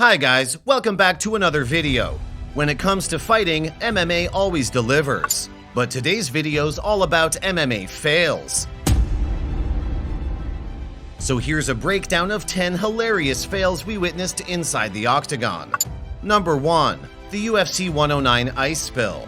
Hi guys, welcome back to another video. When it comes to fighting, MMA always delivers. But today's video is all about MMA fails. So here's a breakdown of 10 hilarious fails we witnessed inside the octagon. Number 1. The UFC 109 ice spill.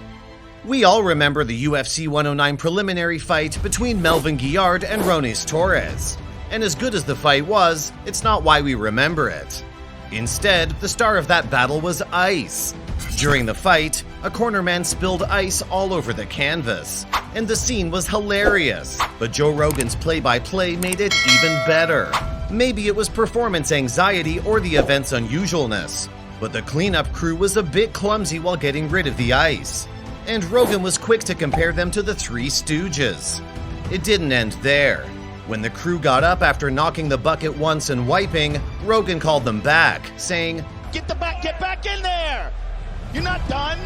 We all remember the UFC 109 preliminary fight between Melvin Guillard and Ronis Torres. And as good as the fight was, it's not why we remember it. Instead, the star of that battle was ice. During the fight, a cornerman spilled ice all over the canvas, and the scene was hilarious. But Joe Rogan's play-by-play made it even better. Maybe it was performance anxiety or the event's unusualness, but the cleanup crew was a bit clumsy while getting rid of the ice. And Rogan was quick to compare them to the Three Stooges. It didn't end there. When the crew got up after knocking the bucket once and wiping, Rogan called them back, saying, Get back in there! You're not done!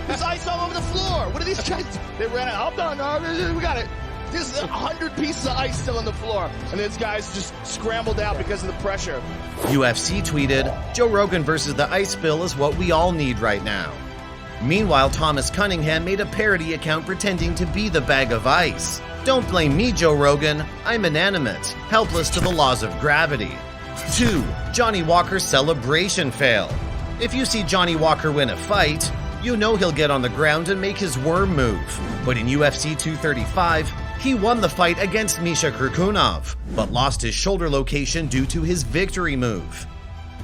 There's ice all over the floor! What are these guys? They ran out. I'm done. We got it. There's 100 pieces of ice still on the floor. And these guys just scrambled out because of the pressure. UFC tweeted, Joe Rogan versus the ice spill is what we all need right now. Meanwhile, Thomas Cunningham made a parody account pretending to be the bag of ice. Don't blame me, Joe Rogan. I'm inanimate, helpless to the laws of gravity. 2. Johnny Walker's celebration fail. If you see Johnny Walker win a fight, you know he'll get on the ground and make his worm move. But in UFC 235, he won the fight against Misha Kurkunov, but lost his shoulder location due to his victory move.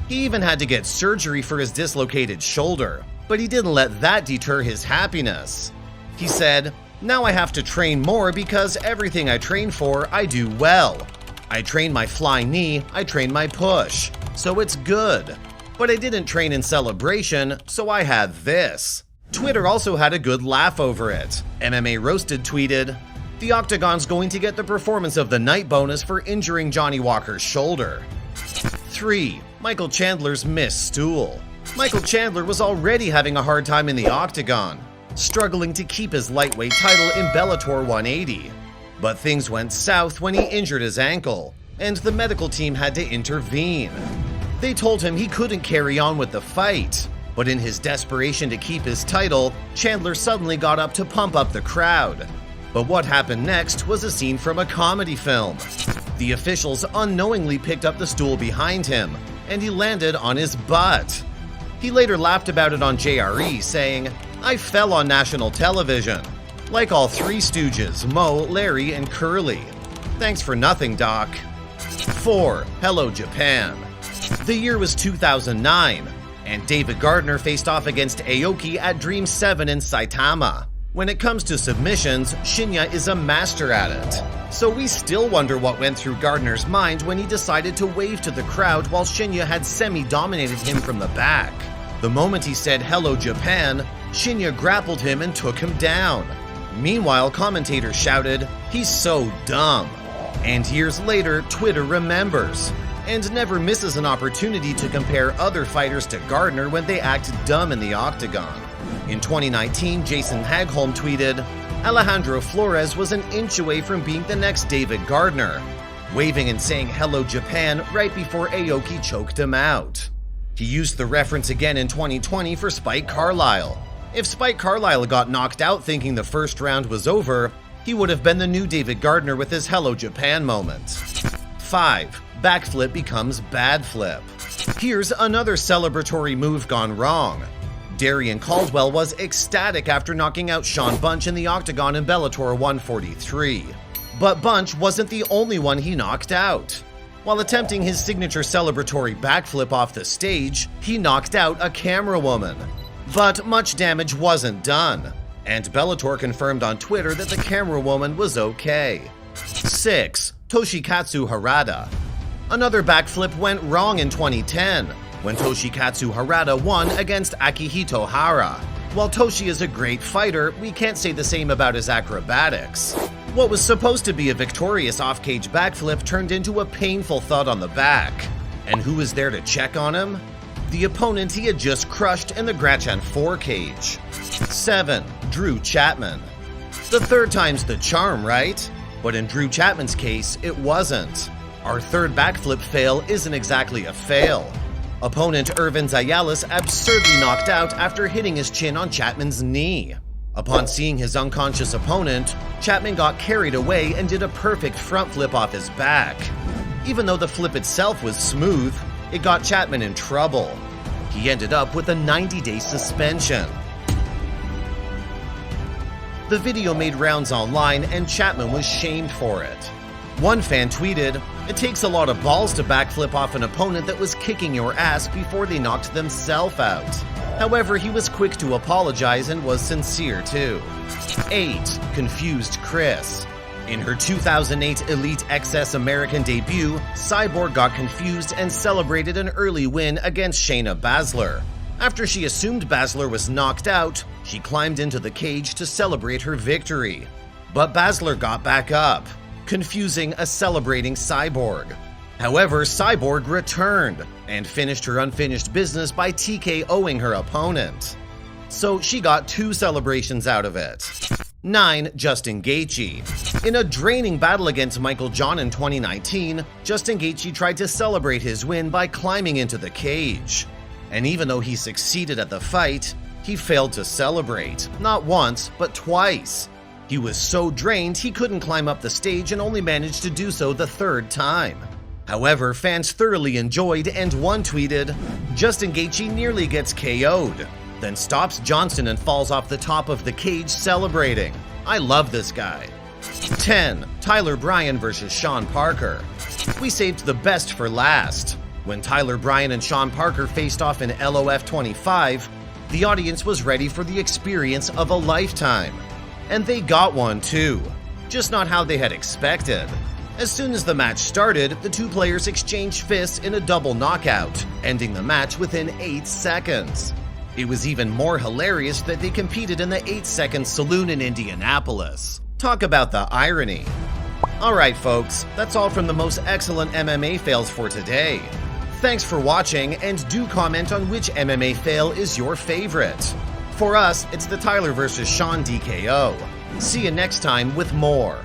He even had to get surgery for his dislocated shoulder, but he didn't let that deter his happiness. He said, Now I have to train more because everything I train for, I do well. I train my flying knee, I train my push, so it's good. But I didn't train in celebration, so I had this. Twitter also had a good laugh over it. MMA Roasted tweeted, The Octagon's going to get the performance of the night bonus for injuring Johnny Walker's shoulder. 3. Michael Chandler's missed stool. Michael Chandler was already having a hard time in the octagon, struggling to keep his lightweight title in Bellator 180. But things went south when he injured his ankle, and the medical team had to intervene. They told him he couldn't carry on with the fight, but in his desperation to keep his title, Chandler suddenly got up to pump up the crowd. But what happened next was a scene from a comedy film. The officials unknowingly picked up the stool behind him, and he landed on his butt. He later laughed about it on JRE, saying, I fell on national television, like all Three Stooges, Mo, Larry, and Curly. Thanks for nothing, Doc. 4. Hello, Japan. The year was 2009, and David Gardner faced off against Aoki at Dream 7 in Saitama. When it comes to submissions, Shinya is a master at it. So we still wonder what went through Gardner's mind when he decided to wave to the crowd while Shinya had semi-dominated him from the back. The moment he said, Hello, Japan, Shinya grappled him and took him down. Meanwhile, commentators shouted, He's so dumb. And years later, Twitter remembers, and never misses an opportunity to compare other fighters to Gardner when they act dumb in the octagon. In 2019, Jason Hagholm tweeted, Alejandro Flores was an inch away from being the next David Gardner, waving and saying hello Japan right before Aoki choked him out. He used the reference again in 2020 for Spike Carlyle. If Spike Carlyle got knocked out thinking the first round was over, he would have been the new David Gardner with his hello Japan moment. 5. Backflip becomes bad flip. Here's another celebratory move gone wrong. Darian Caldwell was ecstatic after knocking out Sean Bunch in the octagon in Bellator 143. But Bunch wasn't the only one he knocked out. While attempting his signature celebratory backflip off the stage, he knocked out a camera woman. But much damage wasn't done, and Bellator confirmed on Twitter that the camera woman was okay. 6. Toshikatsu Harada. Another backflip went wrong in 2010, when Toshikatsu Harada won against Akihito Hara. While Toshi is a great fighter, we can't say the same about his acrobatics. What was supposed to be a victorious off-cage backflip turned into a painful thud on the back. And who was there to check on him? The opponent he had just crushed in the Grachan 4 cage. 7. Drew Chapman. The third time's the charm, right? But in Drew Chapman's case, it wasn't. Our third backflip fail isn't exactly a fail. Opponent Irvin Zayalis absurdly knocked out after hitting his chin on Chapman's knee. Upon seeing his unconscious opponent, Chapman got carried away and did a perfect front flip off his back. Even though the flip itself was smooth, it got Chapman in trouble. He ended up with a 90-day suspension. The video made rounds online and Chapman was shamed for it. One fan tweeted, "It takes a lot of balls to backflip off an opponent that was kicking your ass before they knocked themselves out." However, he was quick to apologize and was sincere too. 8. Confused Chris. In her 2008 Elite XS American debut, Cyborg got confused and celebrated an early win against Shayna Baszler. After she assumed Baszler was knocked out, she climbed into the cage to celebrate her victory. But Baszler got back up, confusing a celebrating Cyborg. However, Cyborg returned and finished her unfinished business by TKOing her opponent. So she got 2 celebrations out of it. 9. Justin Gaethje. In a draining battle against Michael John in 2019, Justin Gaethje tried to celebrate his win by climbing into the cage. And even though he succeeded at the fight, he failed to celebrate, not once, but twice. He was so drained he couldn't climb up the stage and only managed to do so the 3rd time. However, fans thoroughly enjoyed and one tweeted, "Justin Gaethje nearly gets KO'd, then stops Johnson and falls off the top of the cage celebrating. I love this guy." 10. Tyler Bryan versus Sean Parker. We saved the best for last. When Tyler Bryan and Sean Parker faced off in LOF 25, the audience was ready for the experience of a lifetime. And they got one too, just not how they had expected. As soon as the match started, the two players exchanged fists in a double knockout, ending the match within 8 seconds. It was even more hilarious that they competed in the 8-second saloon in Indianapolis. Talk about the irony. Alright folks, that's all from the most excellent MMA fails for today. Thanks for watching, and do comment on which MMA fail is your favorite. For us, it's the Tyler vs. Sean DKO. See you next time with more.